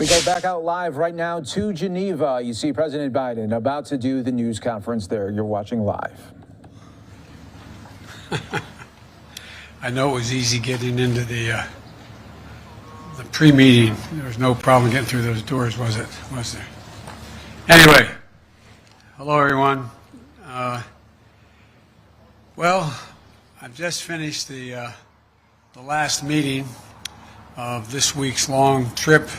We go back out live right now to Geneva. You see President Biden about to do the news conference there. You're watching live. I know it was easy getting into the pre-meeting. There was no problem getting through those doors, was it? Was there? Anyway, hello everyone. Well, I've just finished the last meeting of this week's long trip,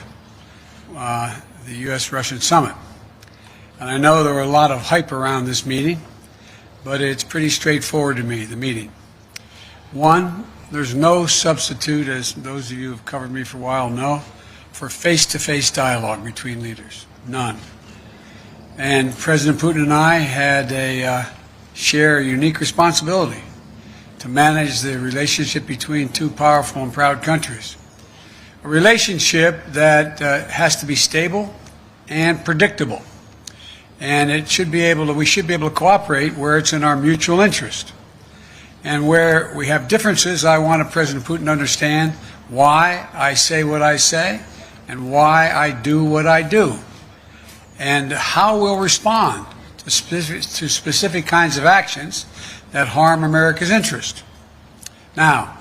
the U.S.-Russian summit. And I know there were a lot of hype around this meeting, but it's pretty straightforward to me, the meeting. One, there's no substitute, as those of you who have covered me for a while know, for face-to-face dialogue between leaders. None. And President Putin and I had share a unique responsibility to manage the relationship between two powerful and proud countries. A relationship that has to be stable and predictable. And we should be able to cooperate where it's in our mutual interest. And where we have differences, I want President Putin to understand why I say what I say and why I do what I do, and how we'll respond to specific kinds of actions that harm America's interest. Now,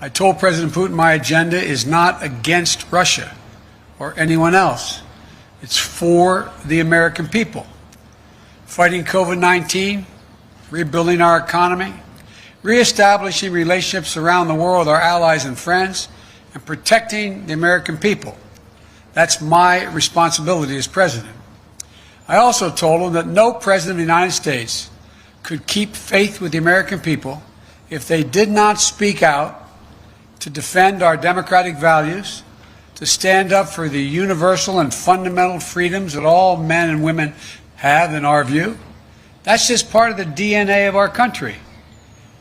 I told President Putin my agenda is not against Russia or anyone else. It's for the American people. Fighting COVID-19, rebuilding our economy, reestablishing relationships around the world with our allies and friends, and protecting the American people. That's my responsibility as president. I also told him that no president of the United States could keep faith with the American people if they did not speak out to defend our democratic values, to stand up for the universal and fundamental freedoms that all men and women have, in our view. That's just part of the DNA of our country.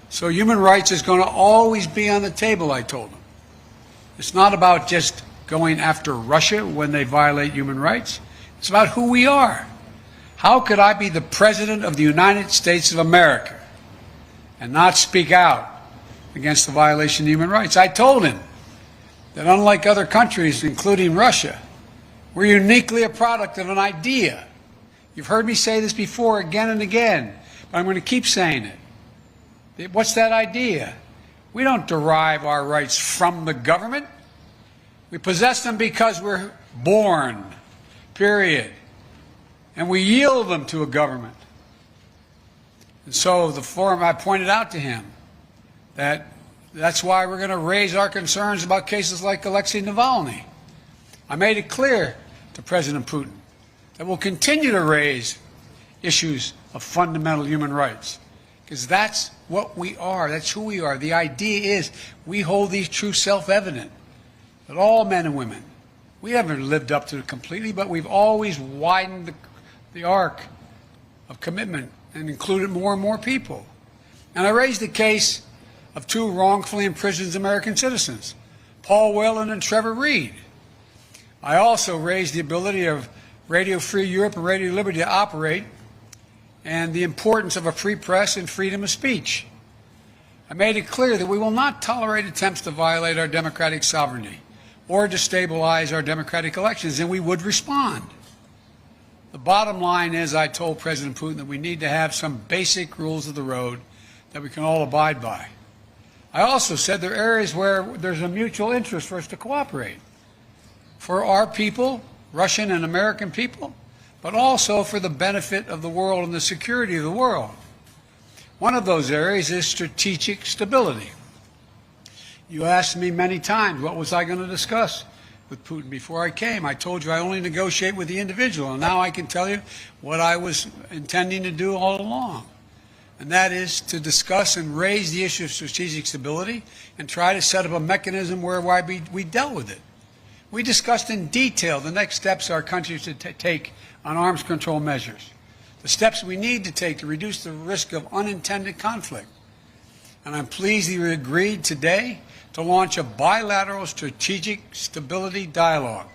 So human rights is going to always be on the table, I told him. It's not about just going after Russia when they violate human rights. It's about who we are. How could I be the President of the United States of America and not speak out against the violation of human rights? I told him that unlike other countries, including Russia, we're uniquely a product of an idea. You've heard me say this before again and again, but I'm going to keep saying it. What's that idea? We don't derive our rights from the government. We possess them because we're born, period. And we yield them to a government. And so the forum, I pointed out to him that that's why we're going to raise our concerns about cases like Alexei Navalny. I made it clear to President Putin that we'll continue to raise issues of fundamental human rights, because that's what we are. That's who we are. The idea is we hold these truths self-evident, that all men and women, we haven't lived up to it completely, but we've always widened the arc of commitment and included more and more people. And I raised the case of two wrongfully imprisoned American citizens, Paul Whelan and Trevor Reed. I also raised the ability of Radio Free Europe and Radio Liberty to operate, and the importance of a free press and freedom of speech. I made it clear that we will not tolerate attempts to violate our democratic sovereignty or destabilize our democratic elections, and we would respond. The bottom line is, I told President Putin that we need to have some basic rules of the road that we can all abide by. I also said there are areas where there's a mutual interest for us to cooperate. For our people, Russian and American people, but also for the benefit of the world and the security of the world. One of those areas is strategic stability. You asked me many times, what was I going to discuss with Putin before I came? I told you I only negotiate with the individual, and now I can tell you what I was intending to do all along. And that is to discuss and raise the issue of strategic stability and try to set up a mechanism whereby we dealt with it. We discussed in detail the next steps our country should take on arms control measures, the steps we need to take to reduce the risk of unintended conflict. And I'm pleased that you agreed today to launch a bilateral strategic stability dialogue.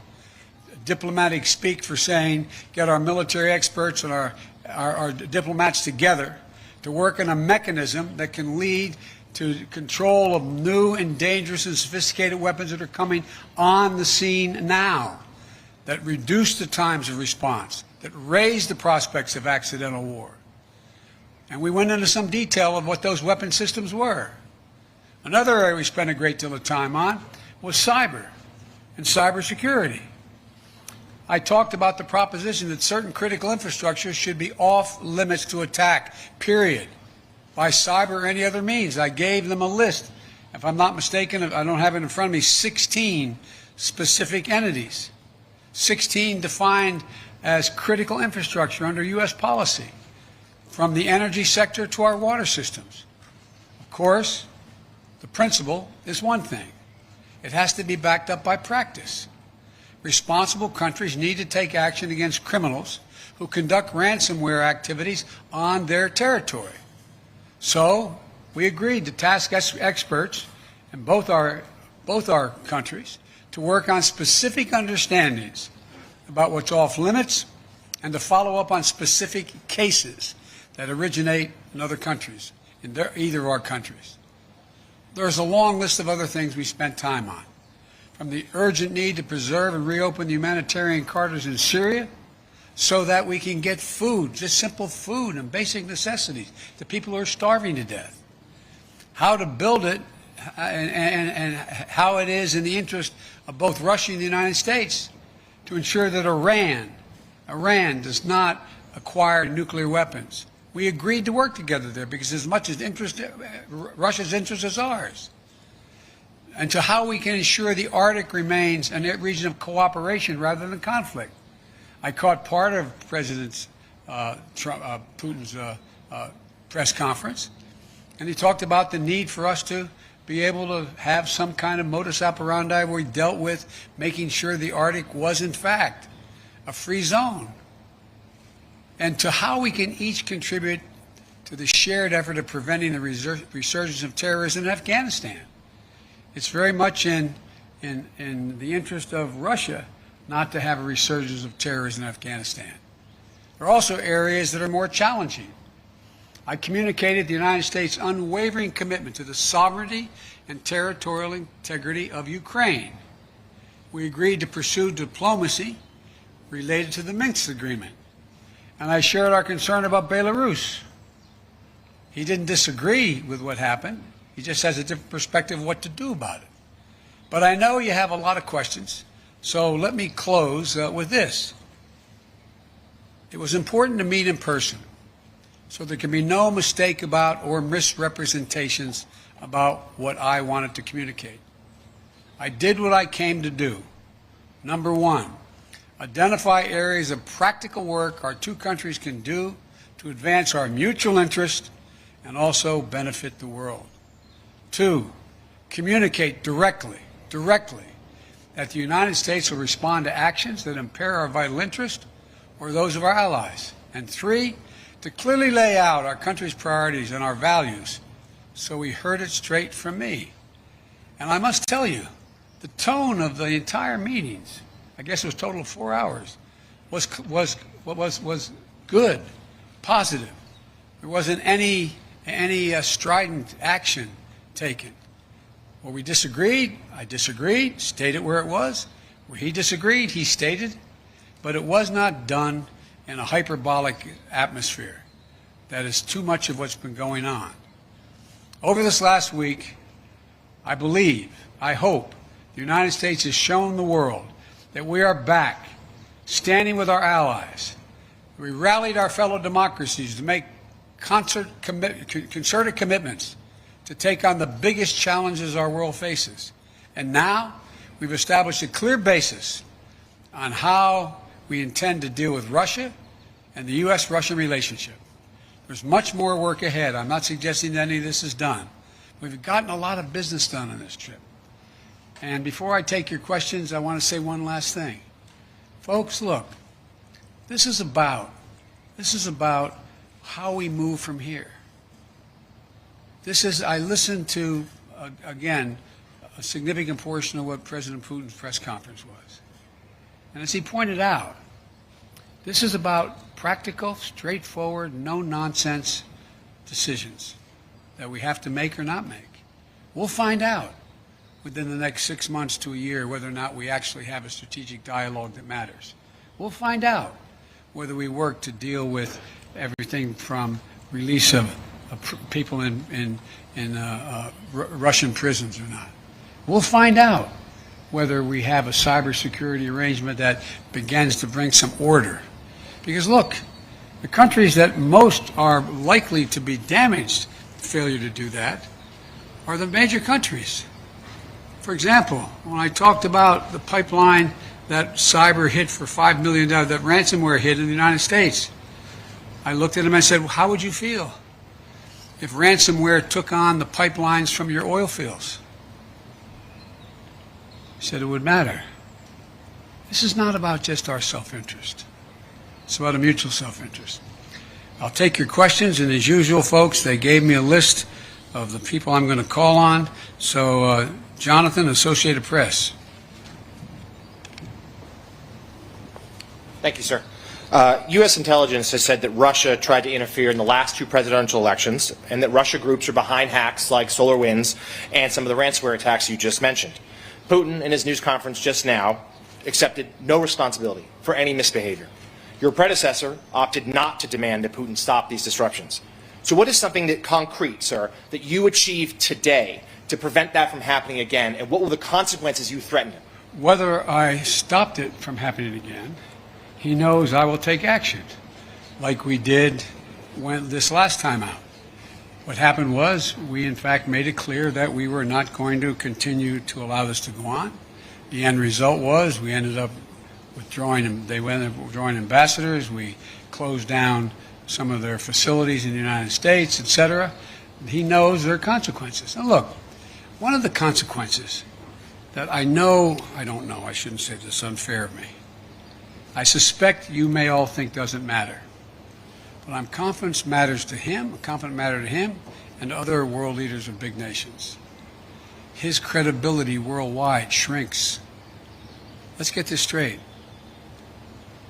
Diplomatic speak for saying get our military experts and our diplomats together to work on a mechanism that can lead to control of new and dangerous and sophisticated weapons that are coming on the scene now. that reduced the times of response, that raised the prospects of accidental war. And we went into some detail of what those weapon systems were. Another area we spent a great deal of time on was cyber and cybersecurity. I talked about the proposition that certain critical infrastructure should be off limits to attack, period, by cyber or any other means. I gave them a list. If I'm not mistaken, I don't have it in front of me, 16 specific entities, 16 defined as critical infrastructure under U.S. policy, from the energy sector to our water systems. Of course, the principle is one thing. It has to be backed up by practice. Responsible countries need to take action against criminals who conduct ransomware activities on their territory. So we agreed to task experts in both our countries to work on specific understandings about what's off limits and to follow up on specific cases that originate in other countries, in either of our countries. There's a long list of other things we spent time on, from the urgent need to preserve and reopen the humanitarian corridors in Syria so that we can get food, just simple food and basic necessities, to people who are starving to death. How to build it and how it is in the interest of both Russia and the United States to ensure that Iran does not acquire nuclear weapons. We agreed to work together there because as much as Russia's interest is ours. And to how we can ensure the Arctic remains a region of cooperation rather than conflict. I caught part of President Putin's press conference, and he talked about the need for us to be able to have some kind of modus operandi where we dealt with making sure the Arctic was, in fact, a free zone. And to how we can each contribute to the shared effort of preventing the resurgence of terrorism in Afghanistan. It's very much in the interest of Russia not to have a resurgence of terrorism in Afghanistan. There are also areas that are more challenging. I communicated the United States' unwavering commitment to the sovereignty and territorial integrity of Ukraine. We agreed to pursue diplomacy related to the Minsk agreement. And I shared our concern about Belarus. He didn't disagree with what happened. He just has a different perspective of what to do about it. But I know you have a lot of questions, so let me close with this. It was important to meet in person, so there can be no mistake about or misrepresentations about what I wanted to communicate. I did what I came to do. Number one, identify areas of practical work our two countries can do to advance our mutual interest and also benefit the world. Two, communicate directly that the United States will respond to actions that impair our vital interest or those of our allies. And three, to clearly lay out our country's priorities and our values so we heard it straight from me. And I must tell you, the tone of the entire meetings, I guess it was a total of 4 hours, was good, positive. There wasn't any strident action taken. Where we disagreed, I disagreed, stated where it was. Where he disagreed, he stated. But it was not done in a hyperbolic atmosphere. That is too much of what's been going on. Over this last week, I believe, I hope, the United States has shown the world that we are back, standing with our allies. We rallied our fellow democracies to make concerted commitments to take on the biggest challenges our world faces. And now we've established a clear basis on how we intend to deal with Russia and the U.S.-Russian relationship. There's much more work ahead. I'm not suggesting that any of this is done. We've gotten a lot of business done on this trip. And before I take your questions, I want to say one last thing. Folks, look, this is about how we move from here. I listened to, again, a significant portion of what President Putin's press conference was. And as he pointed out, this is about practical, straightforward, no-nonsense decisions that we have to make or not make. We'll find out. within the next 6 months to a year whether or not we actually have a strategic dialogue that matters. We'll find out whether we work to deal with everything from release of people in Russian prisons or not. We'll find out whether we have a cybersecurity arrangement that begins to bring some order. Because look, the countries that most are likely to be damaged, failure to do that, are the major countries. For example, when I talked about the pipeline that cyber hit for $5 million, that ransomware hit in the United States, I looked at him and I said, well, how would you feel if ransomware took on the pipelines from your oil fields? He said it would matter. This is not about just our self-interest. It's about a mutual self-interest. I'll take your questions, and as usual, folks, they gave me a list of the people I'm going to call on. So, Jonathan, Associated Press. Thank you, sir. U.S. intelligence has said that Russia tried to interfere in the last two presidential elections and that Russia groups are behind hacks like SolarWinds and some of the ransomware attacks you just mentioned. Putin, in his news conference just now, accepted no responsibility for any misbehavior. Your predecessor opted not to demand that Putin stop these disruptions. So what is something that concrete, sir, that you achieved today to prevent that from happening again, and what were the consequences you threatened him? Whether I stopped it from happening again, he knows I will take action, like we did when this last time out. What happened was we, in fact, made it clear that we were not going to continue to allow this to go on. The end result was we ended up withdrawing, they ended up withdrawing ambassadors, we closed down some of their facilities in the United States, etc. He knows there are consequences. And look, one of the consequences that I shouldn't say this, unfair of me. I suspect you may all think doesn't matter. But I'm confident matters to him, I'm confident matter to him and other world leaders of big nations. His credibility worldwide shrinks. Let's get this straight.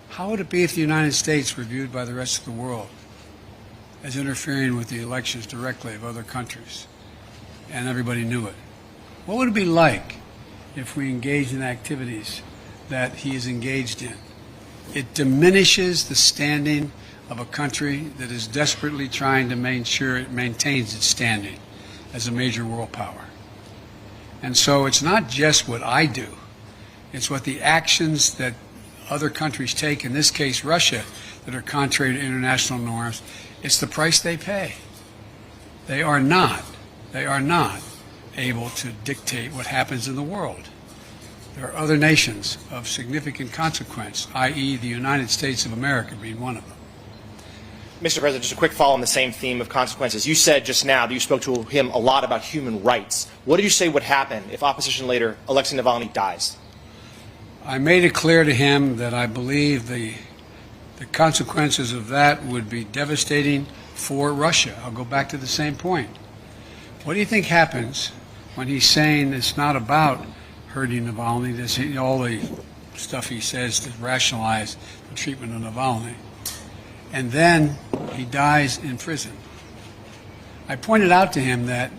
How would it be if the United States were viewed by the rest of the world as interfering with the elections directly of other countries and everybody knew it? What would it be like if we engaged in activities that he is engaged in? It diminishes the standing of a country that is desperately trying to make sure it maintains its standing as a major world power. And so it's not just what I do, it's what the actions that other countries take, in this case Russia, that are contrary to international norms. It's the price they pay. They are not able to dictate what happens in the world. There are other nations of significant consequence, i.e. the United States of America being one of them. Mr. President, just a quick follow on the same theme of consequences. You said just now that you spoke to him a lot about human rights. What did you say would happen if opposition leader Alexei Navalny dies? I made it clear to him that I believe the consequences of that would be devastating for Russia. I'll go back to the same point. What do you think happens when he's saying it's not about hurting Navalny, all the stuff he says to rationalize the treatment of Navalny, and then he dies in prison? I pointed out to him that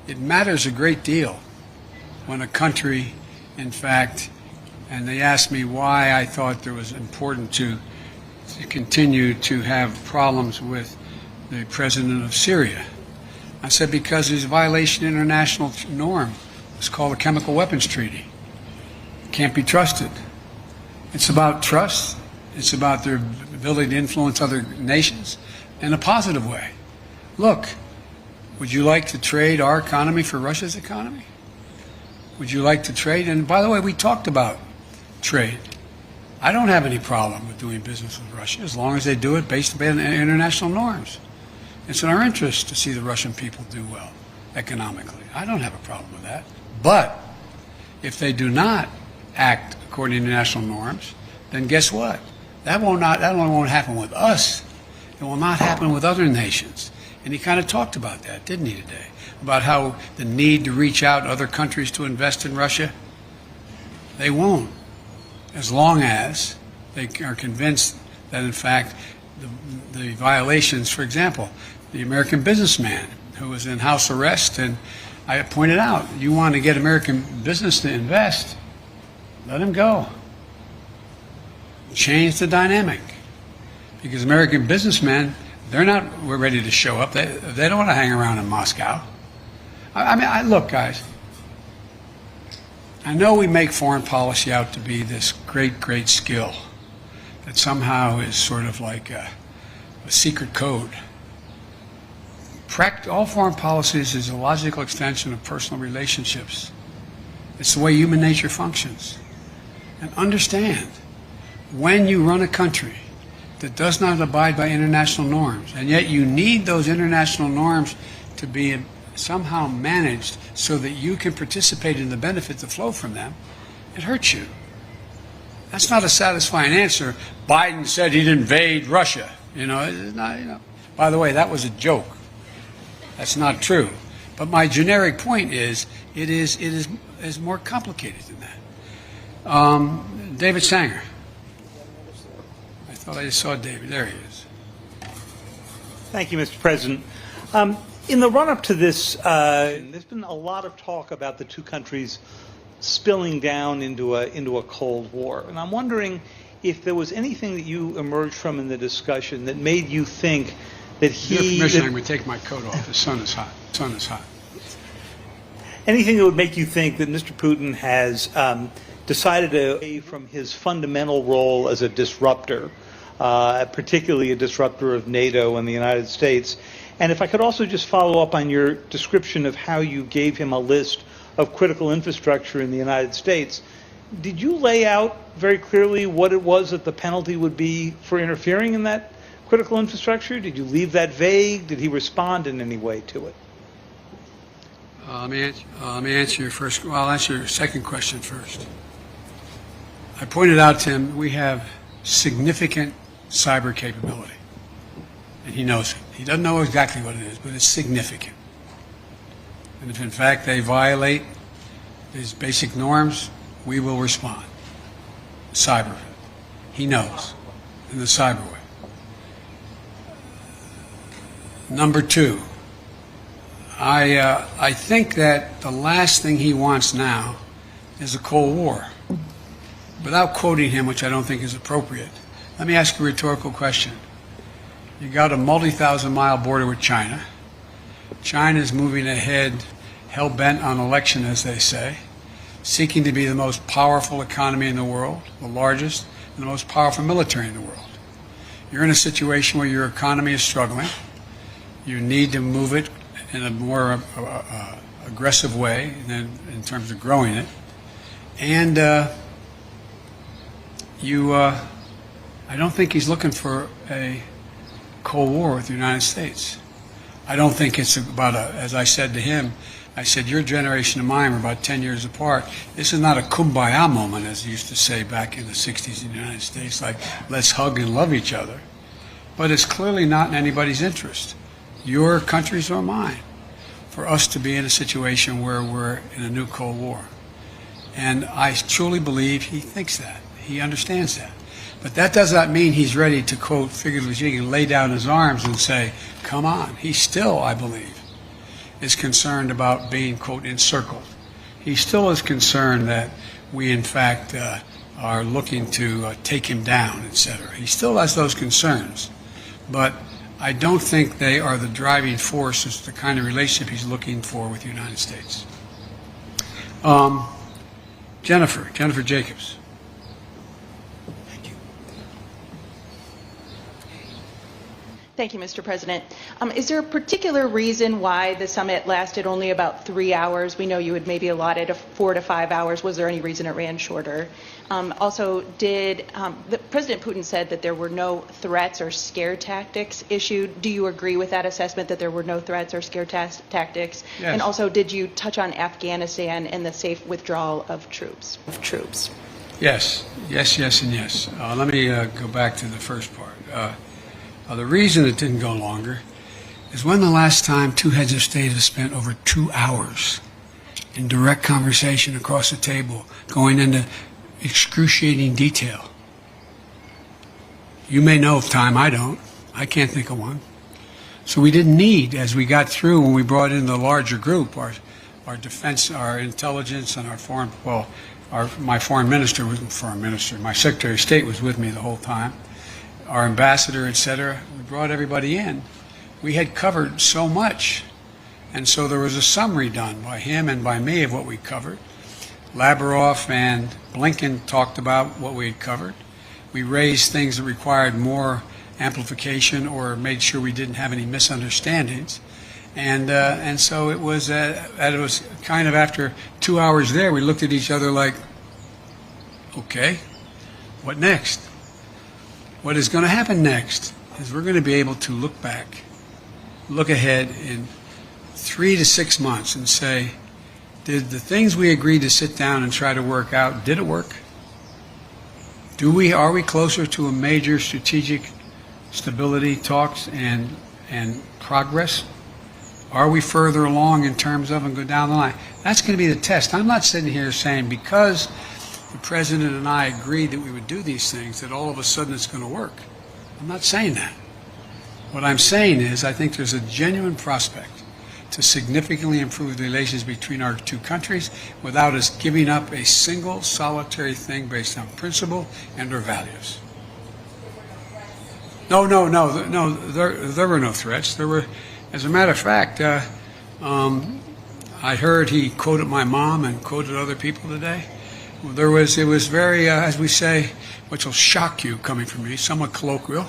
it matters a great deal when a country, in fact, and they asked me why I thought it was important to continue to have problems with the president of Syria. I said because there's a violation of international norm. It's called the Chemical Weapons Treaty. It can't be trusted. It's about trust. It's about their ability to influence other nations in a positive way. Look, would you like to trade our economy for Russia's economy? Would you like to trade? And by the way, we talked about trade. I don't have any problem with doing business with Russia as long as they do it based upon international norms. It's in our interest to see the Russian people do well economically. I don't have a problem with that. But if they do not act according to international norms, then guess what? That only won't happen with us. It will not happen with other nations. And he kind of talked about that, didn't he, today? About how the need to reach out to other countries to invest in Russia. They won't, as long as they are convinced that, in fact, the violations, for example, the American businessman who was in house arrest and I pointed out, you want to get American business to invest, let them go. Change the dynamic. Because American businessmen, they're not ready to show up. They don't want to hang around in Moscow. Look, guys, I know we make foreign policy out to be this great, great skill that somehow is sort of like a secret code. All foreign policies is a logical extension of personal relationships. It's the way human nature functions. And understand, when you run a country that does not abide by international norms, and yet you need those international norms to be somehow managed so that you can participate in the benefits that flow from them, it hurts you. That's not a satisfying answer. Biden said he'd invade Russia. It's not, By the way, that was a joke. That's not true. But my generic point is, it is more complicated than that. David Sanger. I thought I just saw David. There he is. Thank you, Mr. President. In the run-up to this, there's been a lot of talk about the two countries spilling down into a Cold War. And I'm wondering if there was anything that you emerged from in the discussion that made you think that With your permission, I'm going to take my coat off. The sun is hot. The sun is hot. Anything that would make you think that Mr. Putin has decided to away from his fundamental role as a disruptor, particularly a disruptor of NATO and the United States. And if I could also just follow up on your description of how you gave him a list of critical infrastructure in the United States, did you lay out very clearly what it was that the penalty would be for interfering in that critical infrastructure? Did you leave that vague? Did he respond in any way to it? Let me answer your first. Well, I'll answer your second question first. I pointed out to him we have significant cyber capability, and he knows it. He doesn't know exactly what it is, but it's significant. And if in fact they violate these basic norms, we will respond. Cyber. He knows. In the cyber way. Number two, I think that the last thing he wants now is a Cold War. Without quoting him, which I don't think is appropriate, let me ask a rhetorical question. You got a multi-thousand-mile border with China. China's moving ahead, hell-bent on election, as they say, seeking to be the most powerful economy in the world, the largest, and the most powerful military in the world. You're in a situation where your economy is struggling. You need to move it in a more aggressive way than in terms of growing it. And I don't think he's looking for a Cold War with the United States. I don't think it's about as I said to him, I said, your generation and mine are about 10 years apart. This is not a kumbaya moment, as they used to say back in the 60s in the United States, like, let's hug and love each other. But it's clearly not in anybody's interest, your country's or mine, for us to be in a situation where we're in a new Cold War. And I truly believe he thinks that. He understands that. But that does not mean he's ready to, quote, figuratively speaking, lay down his arms and say, come on. He still, I believe, is concerned about being, quote, encircled. He still is concerned that we, in fact, are looking to take him down, etc. He still has those concerns. But I don't think they are the driving force as to the kind of relationship he's looking for with the United States. Jennifer Jacobs. Thank you, Mr. President. Is there a particular reason why the summit lasted only about 3 hours? We know you had maybe allotted 4 to 5 hours. Was there any reason it ran shorter? Also, President Putin said that there were no threats or scare tactics issued. Do you agree with that assessment, that there were no threats or scare tactics? Yes. And also, did you touch on Afghanistan and the safe withdrawal of troops? Yes, and yes. Let me go back to the first part. The reason it didn't go longer is when the last time two heads of state have spent over 2 hours in direct conversation across the table, going into excruciating detail. You may know of time, I don't. I can't think of one. So we didn't need, as we got through when we brought in the larger group, our our defense, our intelligence, and our foreign, well, my foreign minister was foreign minister. My Secretary of State was with me the whole time. Our ambassador, et cetera. We brought everybody in. We had covered so much. And so there was a summary done by him and by me of what we covered. Lavrov and Blinken talked about what we had covered. We raised things that required more amplification or made sure we didn't have any misunderstandings. And so it was kind of after 2 hours there, we looked at each other like, okay, what next? What is going to happen next is we're going to be able to look back, look ahead in 3 to 6 months and say, did the things we agreed to sit down and try to work out, did it work? Are we closer to a major strategic stability talks and progress? Are we further along in terms of and go down the line? That's going to be the test. I'm not sitting here saying because the President and I agreed that we would do these things that all of a sudden it's going to work. I'm not saying that. What I'm saying is I think there's a genuine prospect to significantly improve the relations between our two countries without us giving up a single solitary thing based on principle and our values. No, there were no threats. There were, as a matter of fact, I heard he quoted my mom and quoted other people today. It was very, as we say, which will shock you coming from me, somewhat colloquial.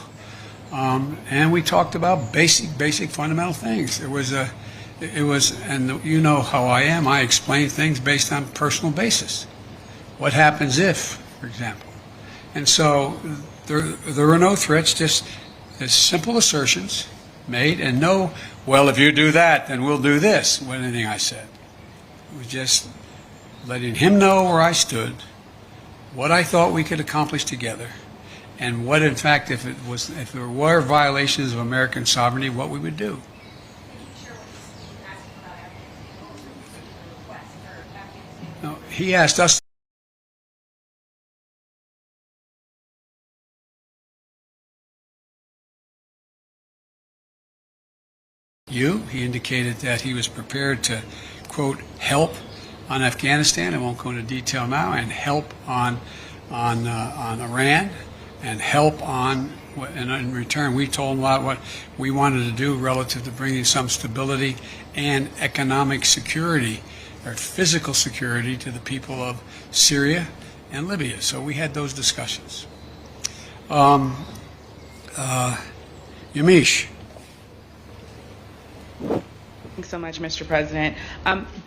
And we talked about basic fundamental things. And you know how I am. I explain things based on personal basis. What happens if, for example. And so there were no threats, just as simple assertions made, and no, well, if you do that, then we'll do this, with anything I said. It was just letting him know where I stood, what I thought we could accomplish together, and what, in fact, if there were violations of American sovereignty, what we would do. No, he asked us. He indicated that he was prepared to, quote, help on Afghanistan. I won't go into detail now, and help on Iran, and help on. And in return, we told him about what we wanted to do relative to bringing some stability and economic security, or physical security, to the people of Syria and Libya. So we had those discussions. Yamish. Thanks so much, Mr. President.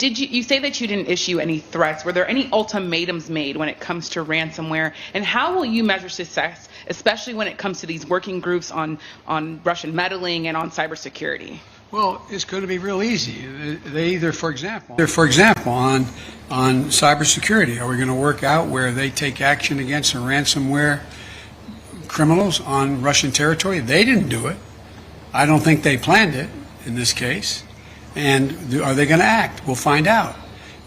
You say that you didn't issue any threats? Were there any ultimatums made when it comes to ransomware? And how will you measure success, especially when it comes to these working groups on Russian meddling and on cybersecurity? Well, it's going to be real easy. They either, for example, on cybersecurity, are we going to work out where they take action against the ransomware criminals on Russian territory? They didn't do it. I don't think they planned it in this case. And are they going to act? We'll find out.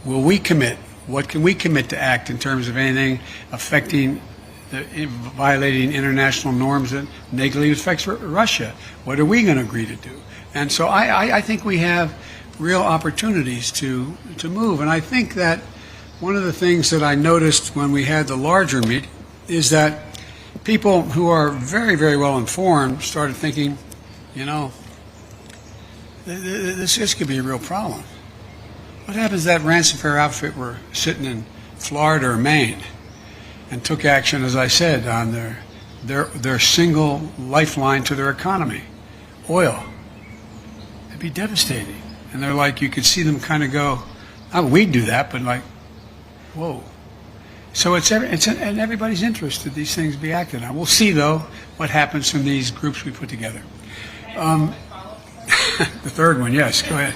Will we commit? What can we commit to act in terms of anything affecting, violating international norms that negatively affects Russia? What are we going to agree to do? And so I think we have real opportunities to move. And I think that one of the things that I noticed when we had the larger meeting is that people who are very, very well informed started thinking, you know, this could be a real problem. What happens if that ransomware outfit were sitting in Florida or Maine and took action, as I said, on their single lifeline to their economy, oil? It'd be devastating. And they're like, you could see them kind of go, oh, we'd do that, but like, whoa. So it's in everybody's interest that these things be acted on. We'll see, though, what happens from these groups we put together. The third one, yes, go ahead.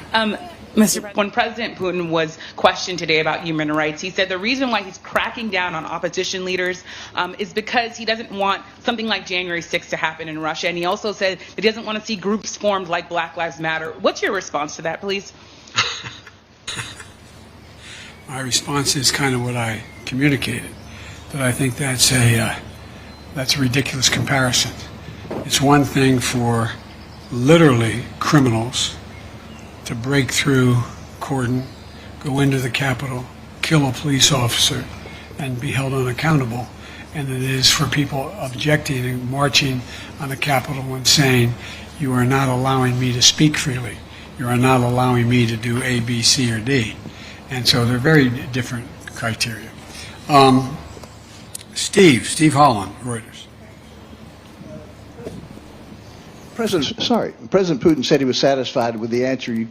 When President Putin was questioned today about human rights, he said the reason why he's cracking down on opposition leaders is because he doesn't want something like January 6th to happen in Russia. And he also said that he doesn't want to see groups formed like Black Lives Matter. What's your response to that, please? My response is kind of what I communicated, that I think that's a ridiculous comparison. It's one thing for literally criminals to break through cordon, go into the Capitol, kill a police officer, and be held unaccountable, and it is for people objecting and marching on the Capitol and saying, you are not allowing me to speak freely. You are not allowing me to do A, B, C, or D. And so they're very different criteria. Steve Holland, Reuters. President Putin said he was satisfied with the answer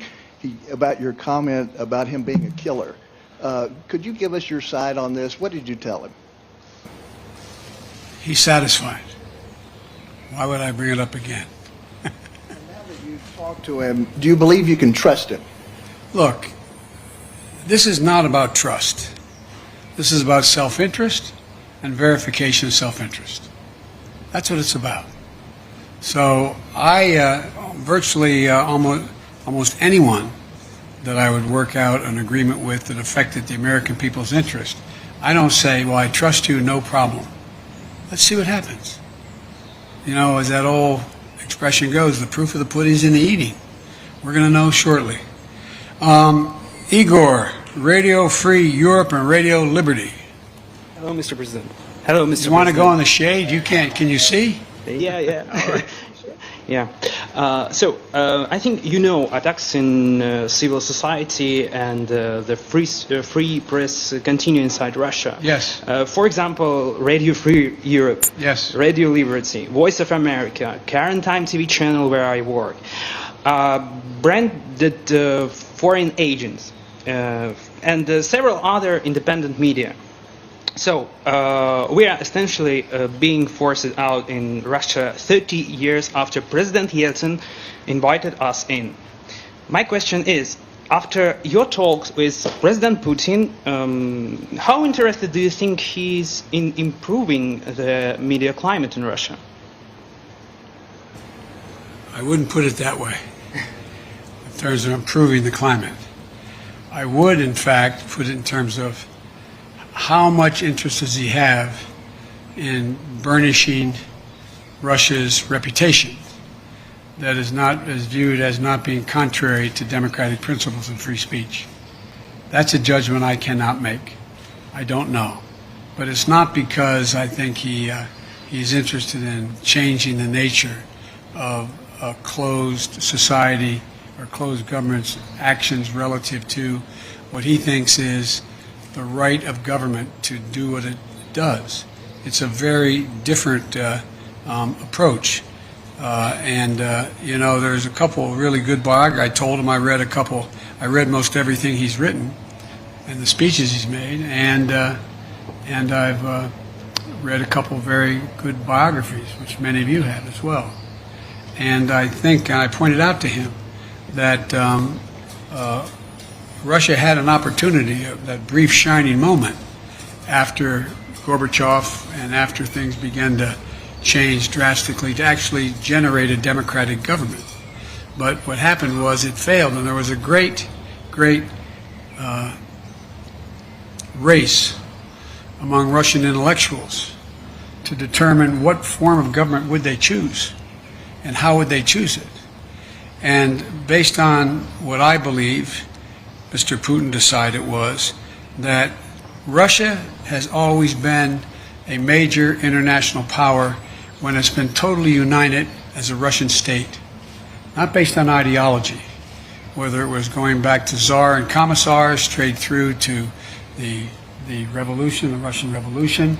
about your comment about him being a killer. Could you give us your side on this? What did you tell him? He's satisfied. Why would I bring it up again? And now that you've talked to him, do you believe you can trust him? Look, this is not about trust. This is about self-interest and verification of self-interest. That's what it's about. So I virtually almost anyone that I would work out an agreement with that affected the American people's interest, I don't say, well, I trust you, no problem. Let's see what happens. You know, as that old expression goes, the proof of the pudding's in the eating. We're going to know shortly. Igor, Radio Free Europe and Radio Liberty. Hello, Mr. President. Hello, Mr. President. You want to go in the shade? You can't. Can you see? Yeah. All right. Yeah. I think attacks in civil society and the free press continue inside Russia. Yes. For example, Radio Free Europe. Yes. Radio Liberty, Voice of America, Current Time TV channel where I work, branded foreign agents, and several other independent media. So we are essentially being forced out in Russia 30 years after President Yeltsin invited us in. My question is, after your talks with President Putin, how interested do you think he is in improving the media climate in Russia? I wouldn't put it that way, in terms of improving the climate. I would, in fact, put it in terms of how much interest does he have in burnishing Russia's reputation that is viewed as not being contrary to democratic principles and free speech. That's a judgment I cannot make. I don't know. But it's not because I think he's interested in changing the nature of a closed society or closed government's actions relative to what he thinks is the right of government to do what it does. It's a very different approach. There's a couple of really good biographies. I told him I read most everything he's written and the speeches he's made, and I've read a couple of very good biographies, which many of you have as well. And I think, and I pointed out to him that Russia had an opportunity, that brief shining moment after Gorbachev and after things began to change drastically, to actually generate a democratic government. But what happened was it failed, and there was a great race among Russian intellectuals to determine what form of government would they choose and how would they choose it. And based on what I believe Mr. Putin decided was that Russia has always been a major international power when it's been totally united as a Russian state, not based on ideology, whether it was going back to Tsar and commissars straight through to the revolution, the Russian Revolution,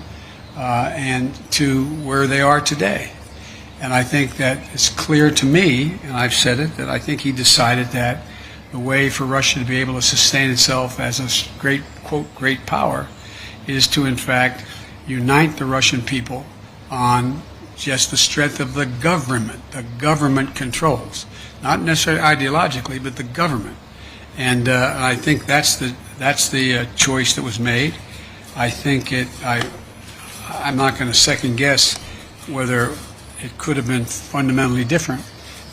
and to where they are today. And I think that it's clear to me, and I've said it, that I think he decided that the way for Russia to be able to sustain itself as a great, quote, great power is to, in fact, unite the Russian people on just the strength of the government. The government controls, not necessarily ideologically, but the government. And I think that's the choice that was made. I think I'm not going to second guess whether it could have been fundamentally different,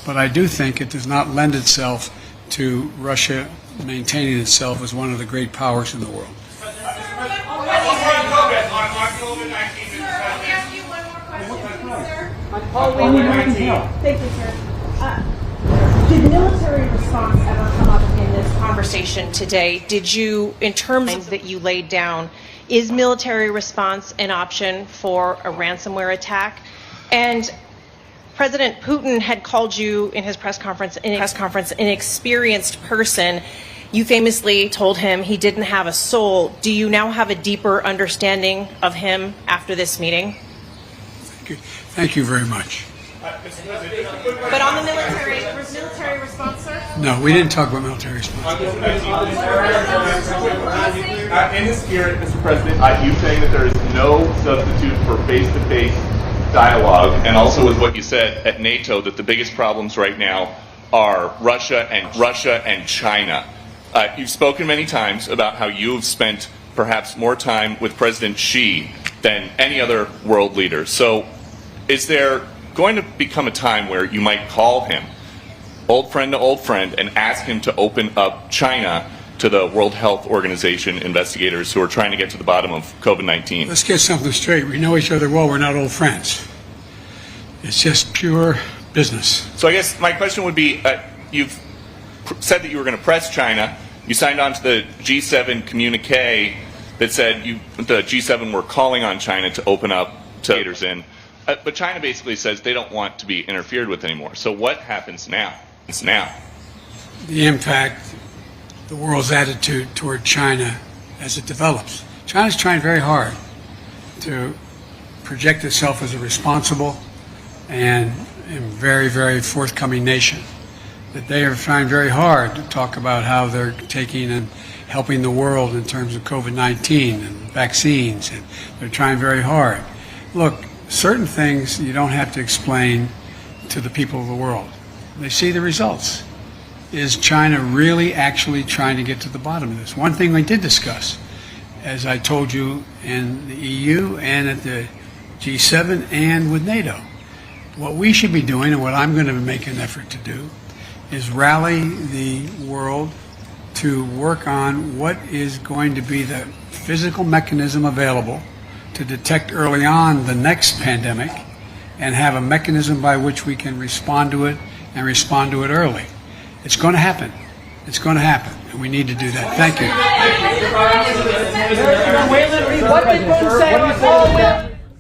but I do think it does not lend itself to Russia maintaining itself as one of the great powers in the world. Thank you, sir. Did military response ever come up in this conversation today, did you, in terms that you laid down, is military response an option for a ransomware attack? And President Putin had called you in his press conference an experienced person. You famously told him he didn't have a soul. Do you now have a deeper understanding of him after this meeting? Thank you very much. But on the military response, sir? No, we didn't talk about military response. In the spirit, Mr. President, you saying that there is no substitute for face-to-face dialogue, and also with what you said at NATO, that the biggest problems right now are Russia and China. You've spoken many times about how you have spent perhaps more time with President Xi than any other world leader. So is there going to become a time where you might call him, old friend to old friend, and ask him to open up China to the World Health Organization investigators who are trying to get to the bottom of COVID-19? Let's get something straight. We know each other well. We're not old friends. It's just pure business. So I guess my question would be, you've said that you were going to press China. You signed on to the G7 communique that said the G7 were calling on China to open up to leaders in. But China basically says they don't want to be interfered with anymore. So what happens now? The impact, the world's attitude toward China as it develops. China's trying very hard to project itself as a responsible and very, very forthcoming nation. That they are trying very hard to talk about how they're taking and helping the world in terms of COVID-19 and vaccines, and they're trying very hard. Look, certain things you don't have to explain to the people of the world. They see the results. Is China really actually trying to get to the bottom of this? One thing we did discuss, as I told you, in the EU and at the G7 and with NATO, what we should be doing, and what I'm going to make an effort to do, is rally the world to work on what is going to be the physical mechanism available to detect early on the next pandemic and have a mechanism by which we can respond to it and respond to it early. It's going to happen. It's going to happen, and we need to do that. Thank you.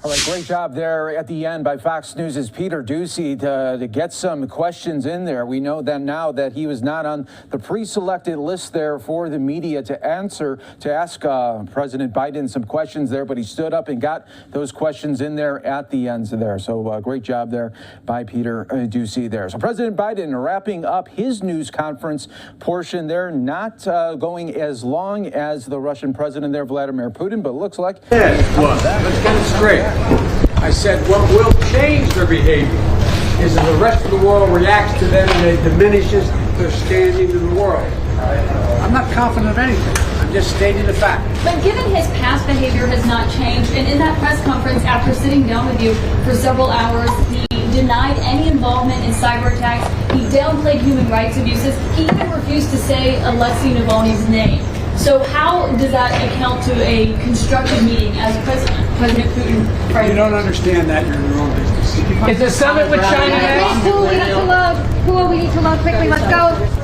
All right, great job there at the end by Fox News' Peter Doocy to get some questions in there. We know that now that he was not on the pre-selected list there for the media to ask President Biden some questions there, but he stood up and got those questions in there at the ends there. So great job there by Peter Doocy there. So President Biden wrapping up his news conference portion there, not going as long as the Russian president there, Vladimir Putin, but looks like... Let's get it straight. I said what will change their behavior is that the rest of the world reacts to them and it diminishes their standing in the world. I'm not confident of anything. I'm just stating the fact. But given his past behavior has not changed, and in that press conference after sitting down with you for several hours, he denied any involvement in cyber attacks. He downplayed human rights abuses. He even refused to say Alexei Navalny's name. So how does that account to a constructive meeting as President Putin? You don't understand that. You're in your own business. Is the summit with China next? Who we need to load quickly? Let's go.